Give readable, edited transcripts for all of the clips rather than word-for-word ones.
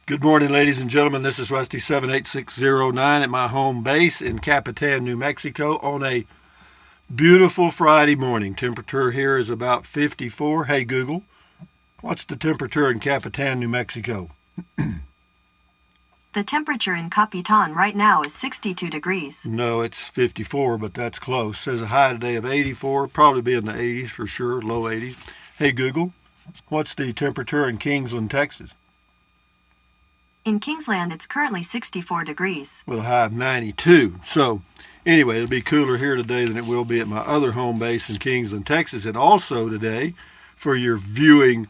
Good morning, ladies and gentlemen. This is Rusty 78609 at my home base in Capitan, New Mexico on a beautiful Friday morning. Temperature here is about 54. Hey, Google, what's the temperature in Capitan, New Mexico? The temperature in Capitan right now is 62 degrees. No, it's 54, but that's close. Says a high today of 84, probably be in the 80s for sure, low 80s. Hey, Google, what's the temperature in Kingsland, Texas? In Kingsland, it's currently 64 degrees. With a high of 92. So, anyway, it'll be cooler here today than it will be at my other home base in Kingsland, Texas. And also today, for your viewing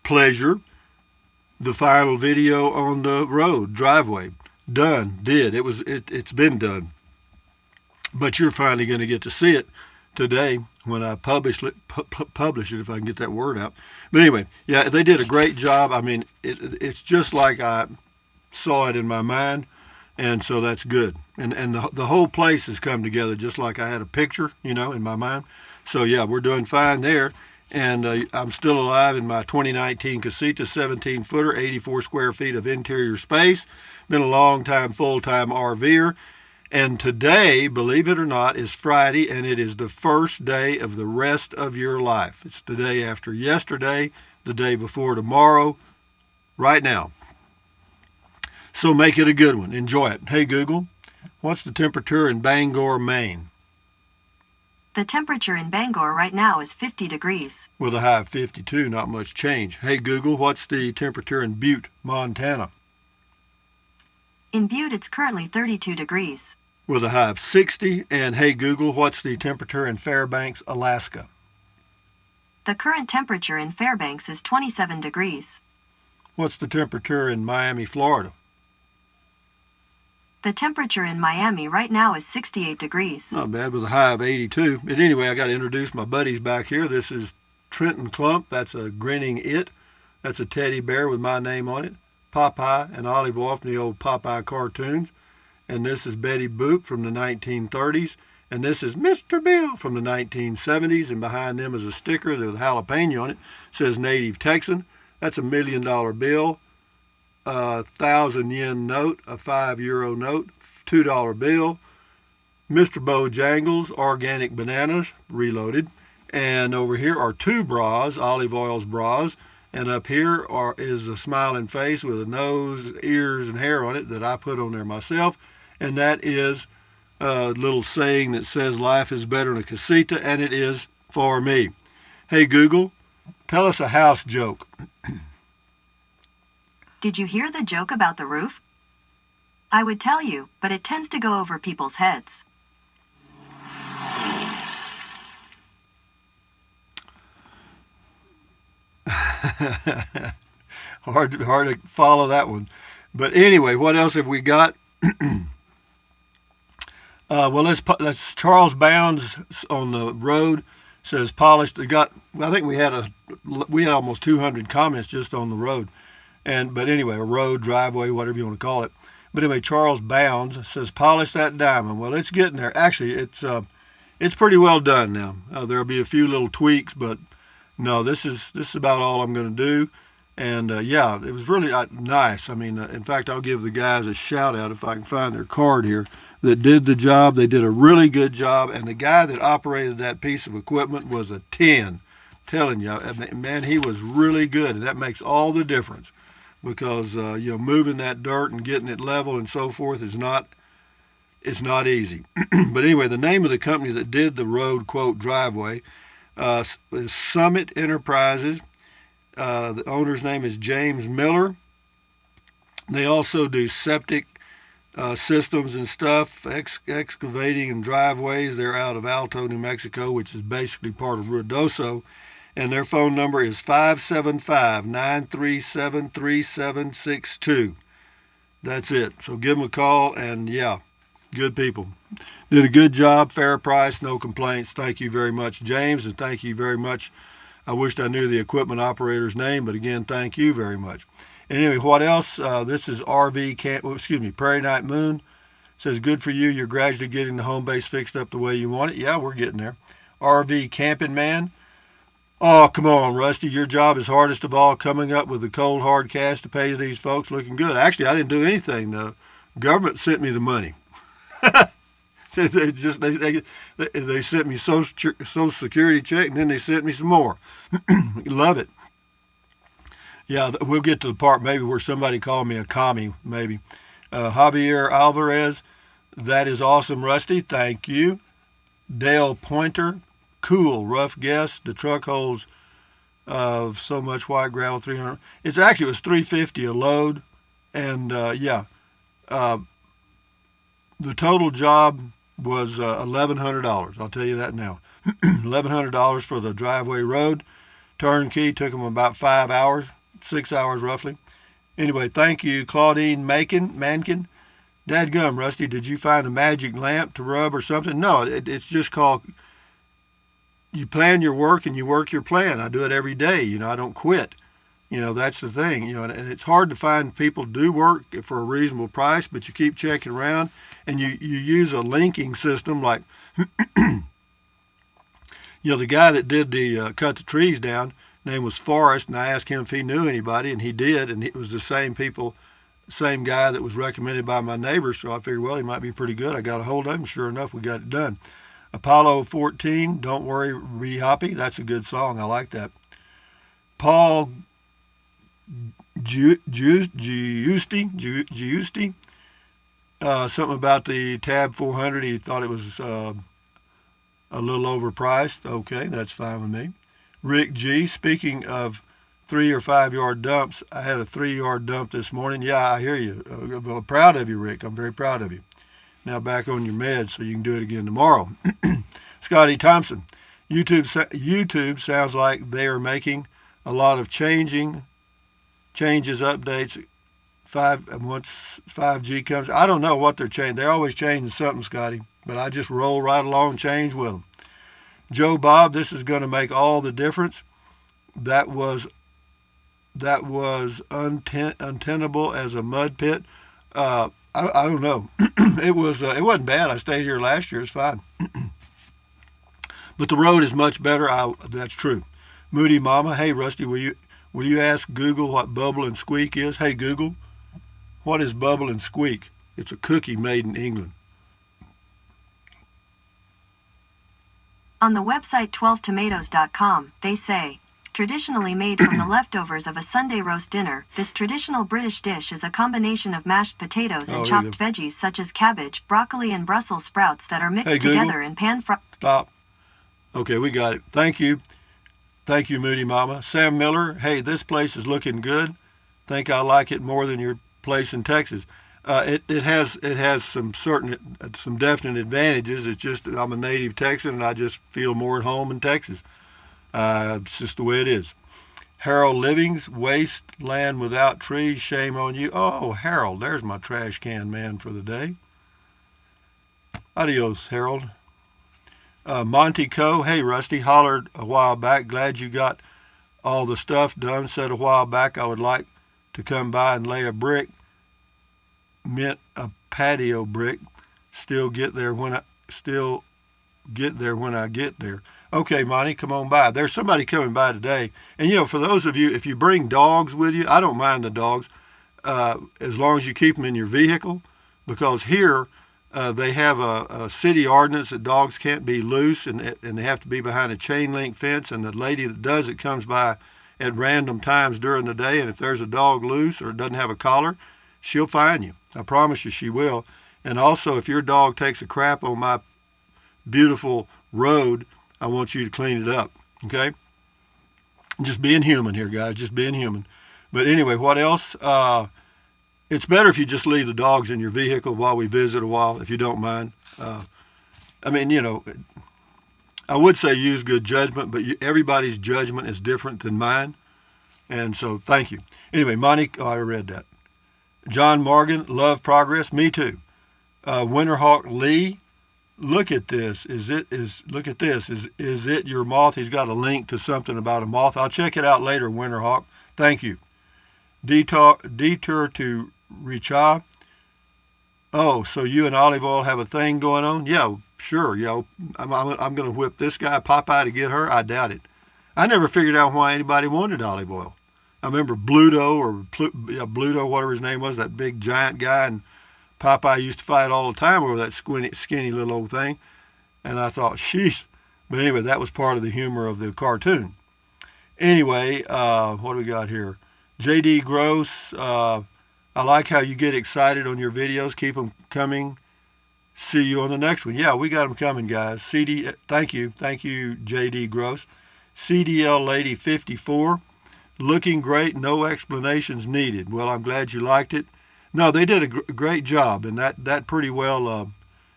pleasure, the final video on the road, driveway. Done. It's been done. But you're finally going to get to see it today when I publish it, if I can get that word out. But anyway, yeah, they did a great job. I mean, it's just like I saw it in my mind, and so that's good. And the whole place has come together just like I had a picture, in my mind. So yeah, we're doing fine there. And I'm still alive in my 2019 Casita 17-footer, 84 square feet of interior space. Been a long time full-time RVer. And today, believe it or not, is Friday, and it is the first day of the rest of your life. It's the day after yesterday, the day before tomorrow, right now. So make it a good one. Enjoy it. Hey, Google, what's the temperature in Bangor, Maine? The temperature in Bangor right now is 50 degrees. With a high of 52, not much change. Hey, Google, what's the temperature in Butte, Montana? In Butte, it's currently 32 degrees. With a high of 60. And hey, Google, what's the temperature in Fairbanks, Alaska? The current temperature in Fairbanks is 27 degrees. What's the temperature in Miami, Florida? The temperature in Miami right now is 68 degrees. Not bad, with a high of 82. But anyway, I got to introduce my buddies back here. This is Trenton Clump. That's a grinning it. That's a teddy bear with my name on it. Popeye and Olive Oyl from the old Popeye cartoons. And this is Betty Boop from the 1930s. And this is Mr. Bill from the 1970s. And behind them is a sticker with a jalapeno on it. It says Native Texan. That's a $1 million bill, a 1,000 yen note, a €5 note, $2 bill. Mr. Bojangles, organic bananas, reloaded. And over here are two bras, Olive Oyl's bras. And up here is a smiling face with a nose, ears, and hair on it that I put on there myself. And that is a little saying that says life is better in a casita, and it is for me. Hey, Google, tell us a house joke. Did you hear the joke about the roof? I would tell you, but it tends to go over people's heads. Hard to follow that one. But anyway, what else have we got? Well, let's Charles Bounds on the road says polished. I think we had almost 200 comments just on the road. But anyway, a road, driveway, whatever you want to call it. But anyway, Charles Bounds says polish that diamond. Well, it's getting there. Actually, it's pretty well done now. There'll be a few little tweaks, but no, this is about all I'm going to do. And yeah, it was really nice. I mean, in fact, I'll give the guys a shout out if I can find their card here that did the job. They did a really good job, and the guy that operated that piece of equipment was a 10. Telling you, man, he was really good, and that makes all the difference because moving that dirt and getting it level and so forth is not easy. But anyway, the name of the company that did the road quote driveway is Summit Enterprises. The owner's name is James Miller. They also do septic systems and stuff, excavating and driveways. They're out of Alto, New Mexico, which is basically part of Ruidoso. And their phone number is 575-937-3762. That's it. So give them a call, and yeah, good people. Did a good job, fair price, no complaints. Thank you very much, James, and thank you very much. I wished I knew the equipment operator's name, but again, thank you very much. Anyway, what else? This is Prairie Night Moon. Says, good for you. You're gradually getting the home base fixed up the way you want it. Yeah, we're getting there. RV Camping Man. Oh, come on, Rusty. Your job is hardest of all, coming up with the cold, hard cash to pay these folks. Looking good. Actually, I didn't do anything. The government sent me the money. They sent me social security check, and then they sent me some more. Love it. Yeah, we'll get to the part maybe where somebody called me a commie, maybe. Javier Alvarez, that is awesome, Rusty. Thank you. Dale Pointer, cool. Rough guess. The truck holds so much white gravel, 300. It was 350 a load, and yeah, uh, the total job was $1,100. I'll tell you that now. $1,100 for the driveway road. Turnkey took them about 5 hours, 6 hours roughly. Anyway, thank you, Claudine Mankin. Dadgum, Rusty, did you find a magic lamp to rub or something? No, it's just called, you plan your work and you work your plan. I do it every day. I don't quit. That's the thing. And it's hard to find people do work for a reasonable price, but you keep checking around and you use a linking system like, the guy that did the cut the trees down, name was Forrest, and I asked him if he knew anybody, and he did, and it was the same guy that was recommended by my neighbors, so I figured, well, he might be pretty good. I got a hold of him. Sure enough, we got it done. Apollo 14, Don't Worry, Be Happy. That's a good song. I like that. Paul Giusti, something about the Tab 400. He thought it was a little overpriced. Okay, that's fine with me. Rick G, speaking of 3 or 5 yard dumps, I had a 3 yard dump this morning. Yeah, I hear you. I'm proud of you, Rick. I'm very proud of you. Now back on your meds so you can do it again tomorrow. Scotty Thompson, YouTube sounds like they are making a lot of changes, updates. Once 5G comes, I don't know what they're changing. They're always changing something, Scotty. But I just roll right along and change with them. Joe Bob, this is going to make all the difference. That was untenable as a mud pit. I don't know. It wasn't bad. I stayed here last year. It's fine. But the road is much better. That's true. Moody Mama, hey Rusty, will you ask Google what bubble and squeak is? Hey Google, what is bubble and squeak? It's a cookie made in England. On the website 12tomatoes.com, they say, traditionally made from the leftovers of a Sunday roast dinner, this traditional British dish is a combination of mashed potatoes and chopped veggies such as cabbage, broccoli, and Brussels sprouts that are mixed together in pan-fried. Stop. Okay, we got it. Thank you. Thank you, Moody Mama. Sam Miller, hey, this place is looking good. Think I like it more than your place in Texas. It has some definite advantages. It's just that I'm a native Texan and I just feel more at home in Texas. It's just the way it is. Harold Livings, wasteland without trees, shame on you. Oh, Harold, there's my trash can man for the day. Adios, Harold. Monty Coe, hey Rusty, hollered a while back. Glad you got all the stuff done. Said a while back I would like to come by and lay a brick. Meant a patio brick. Still get there when I get there. Okay, Monty, come on by. There's somebody coming by today. And for those of you, if you bring dogs with you, I don't mind the dogs, as long as you keep them in your vehicle, because here they have a city ordinance that dogs can't be loose and they have to be behind a chain link fence. And the lady that does it comes by at random times during the day. And if there's a dog loose or it doesn't have a collar, she'll fine you. I promise you she will. And also, if your dog takes a crap on my beautiful road, I want you to clean it up, okay? Just being human here, guys, just being human. But anyway, what else? It's better if you just leave the dogs in your vehicle while we visit a while, if you don't mind. I would say use good judgment, but everybody's judgment is different than mine. And so, thank you. Anyway, Monty, I read that. John Morgan, love progress. Me too. Winterhawk Lee, look at this. Look at this. Is it your moth? He's got a link to something about a moth. I'll check it out later, Winterhawk. Thank you. Detour to Richa. Oh, so you and Olive Oil have a thing going on? Yeah, sure. I'm going to whip this guy Popeye to get her. I doubt it. I never figured out why anybody wanted olive oil. I remember Bluto Bluto, whatever his name was, that big giant guy, and Popeye used to fight all the time over that skinny little old thing. And I thought, sheesh. But anyway, that was part of the humor of the cartoon. Anyway, what do we got here? J.D. Gross, I like how you get excited on your videos. Keep them coming. See you on the next one. Yeah, we got them coming, guys. Thank you, J.D. Gross. CDL Lady 54, looking great. No explanations needed. Well, I'm glad you liked it. No, they did a great job, and that pretty well.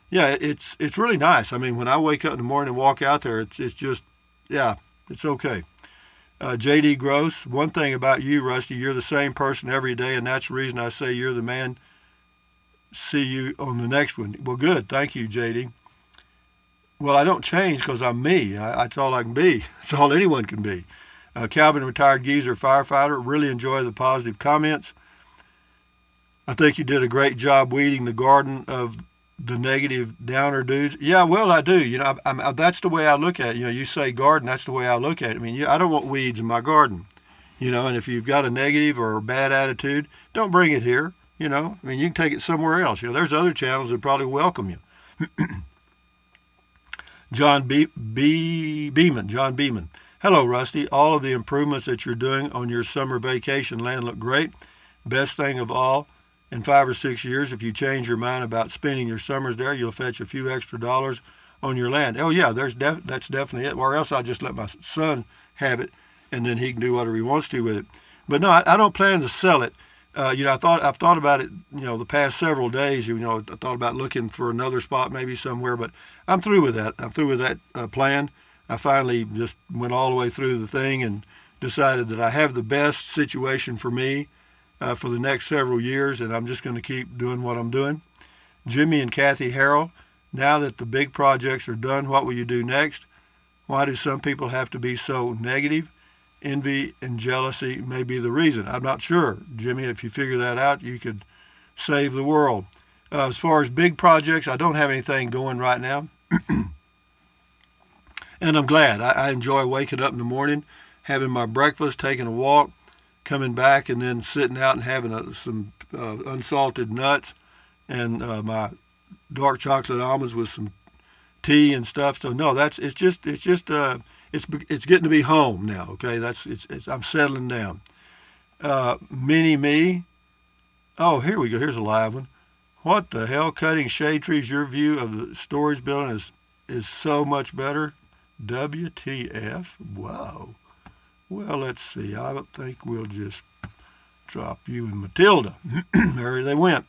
Yeah, it's really nice. I mean, when I wake up in the morning and walk out there, it's just, yeah, it's okay. J.D. Gross, one thing about you, Rusty, you're the same person every day, and that's the reason I say you're the man. See you on the next one. Well, good. Thank you, J.D. Well, I don't change because I'm me. That's all I can be. That's all anyone can be. Calvin, retired geezer firefighter, really enjoy the positive comments. I think you did a great job weeding the garden of the negative downer dudes. Yeah, well, I do. You know, that's the way I look at it. You know, you say garden, that's the way I look at it. I mean, I don't want weeds in my garden. You know, and if you've got a negative or a bad attitude, don't bring it here. You know, I mean, you can take it somewhere else. You know, there's other channels that probably welcome you. John Beeman. Hello, Rusty. All of the improvements that you're doing on your summer vacation land look great. Best thing of all, in 5 or 6 years, if you change your mind about spending your summers there, you'll fetch a few extra dollars on your land. Oh yeah, that's definitely it. Or else I'll just let my son have it, and then he can do whatever he wants to with it. But no, I don't plan to sell it. You know, I've thought about it. You know, the past several days. You know, I thought about looking for another spot, maybe somewhere. But I'm through with that. I'm through with that plan. I finally just went all the way through the thing and decided that I have the best situation for me for the next several years, and I'm just going to keep doing what I'm doing. Jimmy and Kathy Harrell, now that the big projects are done, what will you do next? Why do some people have to be so negative? Envy and jealousy may be the reason. I'm not sure, Jimmy. If you figure that out, you could save the world. As far as big projects, I don't have anything going right now. And I'm glad. I enjoy waking up in the morning, having my breakfast, taking a walk, coming back, and then sitting out and having some unsalted nuts and my dark chocolate almonds with some tea and stuff. So no, it's getting to be home now. Okay, I'm settling down. Mini me. Oh, here we go. Here's a live one. What the hell? Cutting shade trees. Your view of the storage building is so much better. WTF? Wow. Well, let's see. I think we'll just drop you and Matilda. There they went.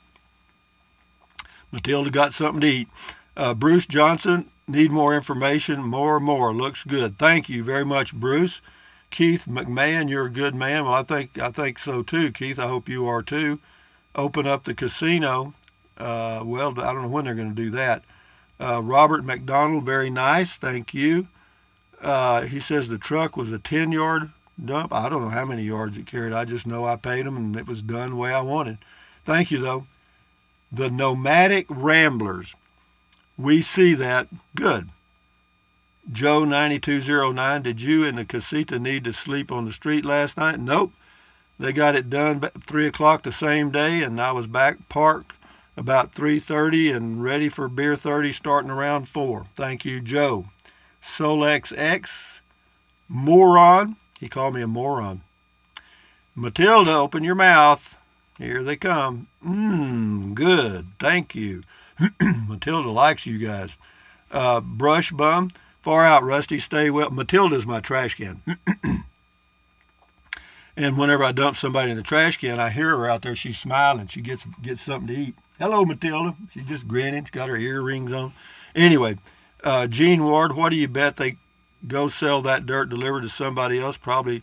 Matilda got something to eat. Bruce Johnson, need more information. More. Looks good. Thank you very much, Bruce. Keith McMahon, you're a good man. Well, I think so too, Keith. I hope you are too. Open up the casino. Well, I don't know when they're going to do that. Robert McDonald, very nice. Thank you. He says the truck was a 10-yard dump. I don't know how many yards it carried. I just know I paid them and it was done the way I wanted. Thank you, though. The Nomadic Ramblers. We see that. Good. Joe 9209, did you and the casita need to sleep on the street last night? Nope. They got it done at 3 o'clock the same day, and I was back parked about 3:30 and ready for beer 30 starting around 4. Thank you, Joe. Solex X, moron. He called me a moron. Matilda, open your mouth. Here they come. Good. Thank you. Matilda likes you guys. Brush bum. Far out, Rusty. Stay well. Matilda's my trash can. And whenever I dump somebody in the trash can, I hear her out there. She's smiling. She gets something to eat. Hello, Matilda. She's just grinning. She's got her earrings on. Anyway, Gene Ward, what do you bet they go sell that dirt delivered to somebody else? Probably.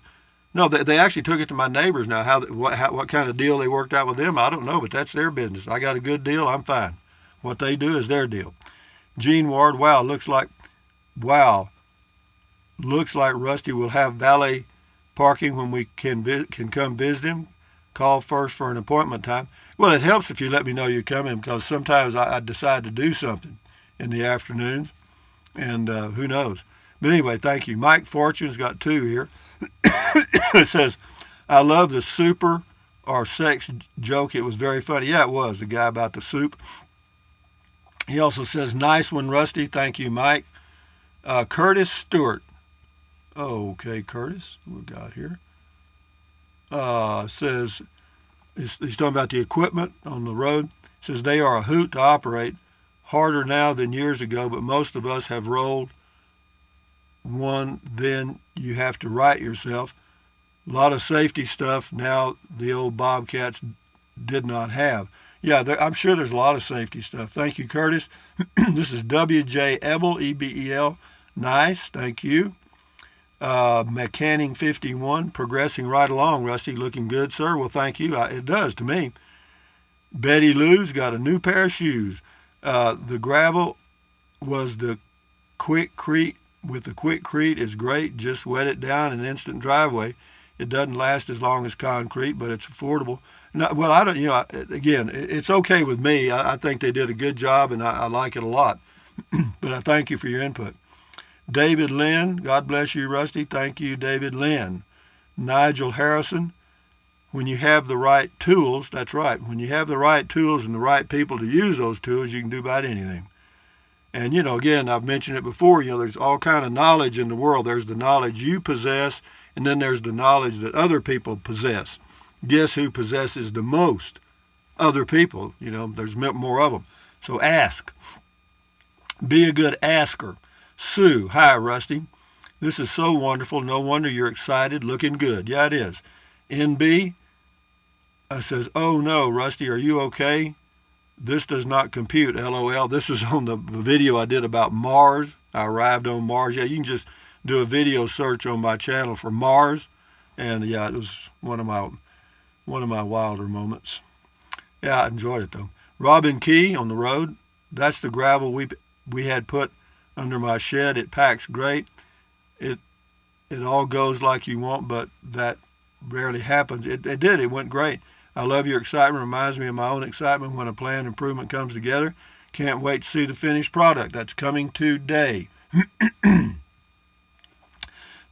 No, they actually took it to my neighbors. Now, what kind of deal they worked out with them, I don't know, but that's their business. I got a good deal. I'm fine. What they do is their deal. Gene Ward, looks like Rusty will have valet parking when we can come visit him. Call first for an appointment time. Well, it helps if you let me know you're coming, because sometimes I decide to do something in the afternoons, and who knows. But anyway, thank you. Mike Fortune's got 2 here. It says, I love the super or sex joke. It was very funny. Yeah, it was. The guy about the soup. He also says, nice one, Rusty. Thank you, Mike. Curtis Stewart. Okay, Curtis. What we got here? Says, he's talking about the equipment on the road. Says, they are a hoot to operate. Harder now than years ago, but most of us have rolled one. Then you have to right yourself. A lot of safety stuff now the old Bobcats did not have. Yeah, I'm sure there's a lot of safety stuff. Thank you, Curtis. This is W.J. Ebel, E-B-E-L. Nice, thank you. Mechanic 51, progressing right along, Rusty. Looking good, sir. Well, thank you. It does to me. Betty Lou's got a new pair of shoes. The gravel was the quickcrete. With the quickcrete is great. Just wet it down in instant driveway. It doesn't last as long as concrete, but it's affordable. No, well, I don't. Again, it's okay with me. I think they did a good job, and I like it a lot. But I thank you for your input. David Lynn, God bless you, Rusty. Thank you, David Lynn. Nigel Harrison, when you have the right tools, that's right. When you have the right tools and the right people to use those tools, you can do about anything. And, again, I've mentioned it before, there's all kind of knowledge in the world. There's the knowledge you possess, and then there's the knowledge that other people possess. Guess who possesses the most? Other people. There's more of them. So ask. Be a good asker. Sue, hi, Rusty. This is so wonderful. No wonder you're excited. Looking good. Yeah, it is. NB says, oh no, Rusty, are you okay? This does not compute, LOL. This is on the video I did about Mars. I arrived on Mars. Yeah, you can just do a video search on my channel for Mars. And yeah, it was one of my wilder moments. Yeah, I enjoyed it though. Robin Key on the road. That's the gravel we had put under my shed. It packs great. It all goes like you want, but that rarely happens. It did. It went great. I love your excitement. Reminds me of my own excitement when a planned improvement comes together. Can't wait to see the finished product. That's coming today.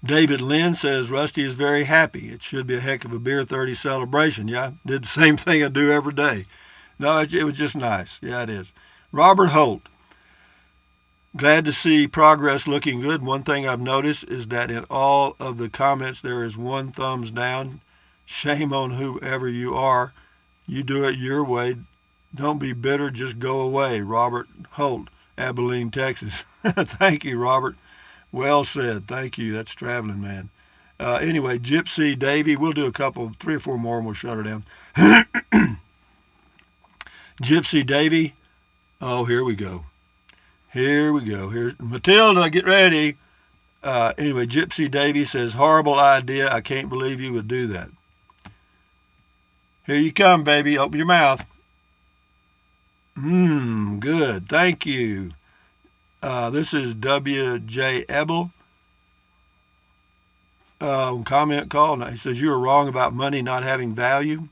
David Lynn says, Rusty is very happy. It should be a heck of a Beer 30 celebration. Yeah, did the same thing I do every day. No, it was just nice. Yeah, it is. Robert Holt. Glad to see progress looking good. One thing I've noticed is that in all of the comments there is one thumbs down. Shame on whoever you are. You do it your way. Don't be bitter. Just go away. Robert Holt, Abilene, Texas. Thank you, Robert. Well said. Thank you. That's traveling, man. Anyway, Gypsy Davy. We'll do 3 or 4 more and we'll shut her down. Gypsy Davy. Oh, here we go. Here's Matilda, get ready. Anyway, Gypsy Davy says, horrible idea. I can't believe you would do that. Here you come, baby. Open your mouth. Good. Thank you. This is W.J. Ebel. Comment call. He says, you are wrong about money not having value.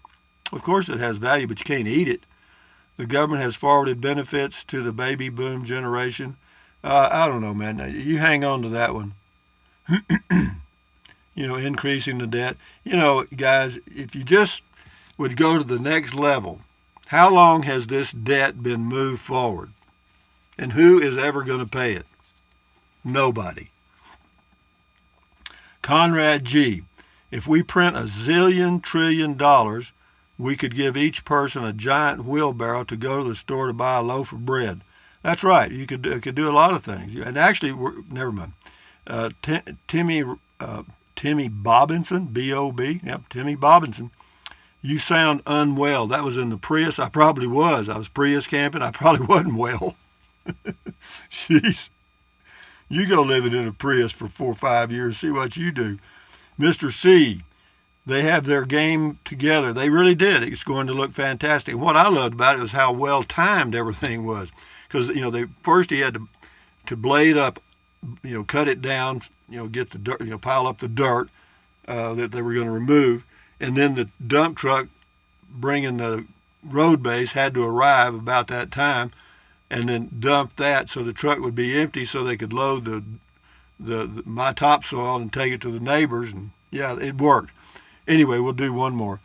Of course it has value, but you can't eat it. The government has forwarded benefits to the baby boom generation. I don't know, man. You hang on to that one. Increasing the debt. Guys, if you just would go to the next level, how long has this debt been moved forward? And who is ever going to pay it? Nobody. Conrad G. If we print $1 trillion, we could give each person a giant wheelbarrow to go to the store to buy a loaf of bread. That's right. You could do a lot of things. And actually, never mind. Timmy Bobinson, B-O-B. Yep, Timmy Bobinson. You sound unwell. That was in the Prius. I probably was. I was Prius camping. I probably wasn't well. Jeez. You go living in a Prius for 4 or 5 years, see what you do. Mr. C, they have their game together. They really did. It's going to look fantastic. And what I loved about it was how well timed everything was. Because, first he had to blade up, cut it down, get the dirt, pile up the dirt that they were going to remove. And then the dump truck bringing the road base had to arrive about that time and then dump that so the truck would be empty so they could load my topsoil and take it to the neighbors, and yeah, it worked. Anyway, we'll do one more.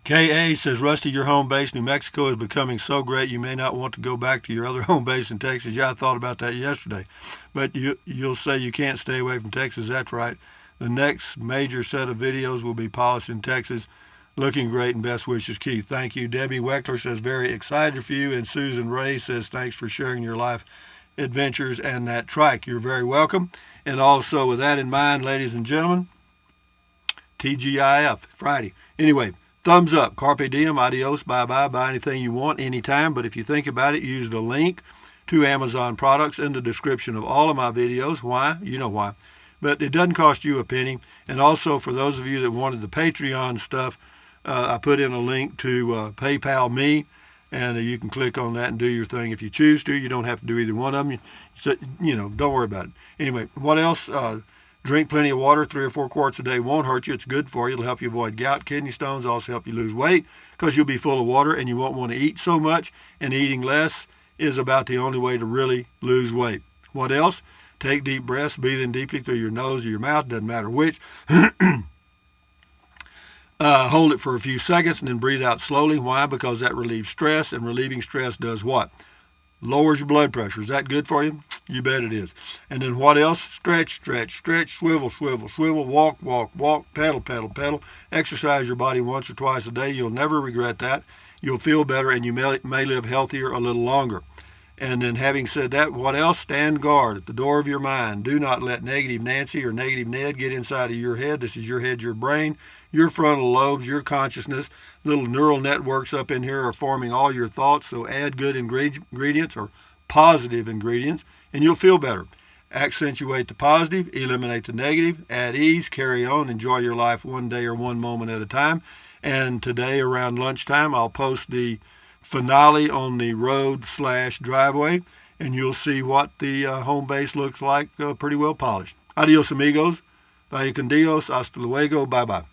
KA says, Rusty, your home base, New Mexico, is becoming so great you may not want to go back to your other home base in Texas. Yeah, I thought about that yesterday. But you'll say you can't stay away from Texas. That's right. The next major set of videos will be polished in Texas. Looking great, and best wishes, Keith. Thank you. Debbie Weckler says, very excited for you. And Susan Ray says, thanks for sharing your life adventures and that trike. You're very welcome. And also, with that in mind, ladies and gentlemen, TGIF, Friday. Anyway, thumbs up. Carpe diem, adios, bye-bye. Buy anything you want, anytime. But if you think about it, use the link to Amazon products in the description of all of my videos. Why? You know why. But it doesn't cost you a penny. And also, for those of you that wanted the Patreon stuff, I put in a link to PayPal me, and you can click on that and do your thing if you choose to. You don't have to do either one of them. So, don't worry about it. Anyway, what else? Drink plenty of water. 3 or 4 quarts a day won't hurt you. It's good for you. It'll help you avoid gout, kidney stones, also help you lose weight because you'll be full of water and you won't want to eat so much, and eating less is about the only way to really lose weight. What else? Take deep breaths, breathing deeply through your nose or your mouth, doesn't matter which. Hold it for a few seconds and then breathe out slowly. Why? Because that relieves stress, and relieving stress does what? Lowers your blood pressure. Is that good for you? You bet it is. And then what else? Stretch, stretch, stretch, swivel, swivel, swivel, walk, walk, walk, pedal, pedal, pedal. Exercise your body once or twice a day. You'll never regret that. You'll feel better, and you may live healthier a little longer. And then having said that, what else? Stand guard at the door of your mind. Do not let negative Nancy or negative Ned get inside of your head. This is your head, your brain, your frontal lobes, your consciousness. Little neural networks up in here are forming all your thoughts, so add good ingredients or positive ingredients, and you'll feel better. Accentuate the positive, eliminate the negative, add ease, carry on, enjoy your life one day or one moment at a time. And today around lunchtime, I'll post the finale on the road/driveway, and you'll see what the home base looks like, pretty well polished. Adios, amigos. Vaya con Dios. Hasta luego. Bye-bye.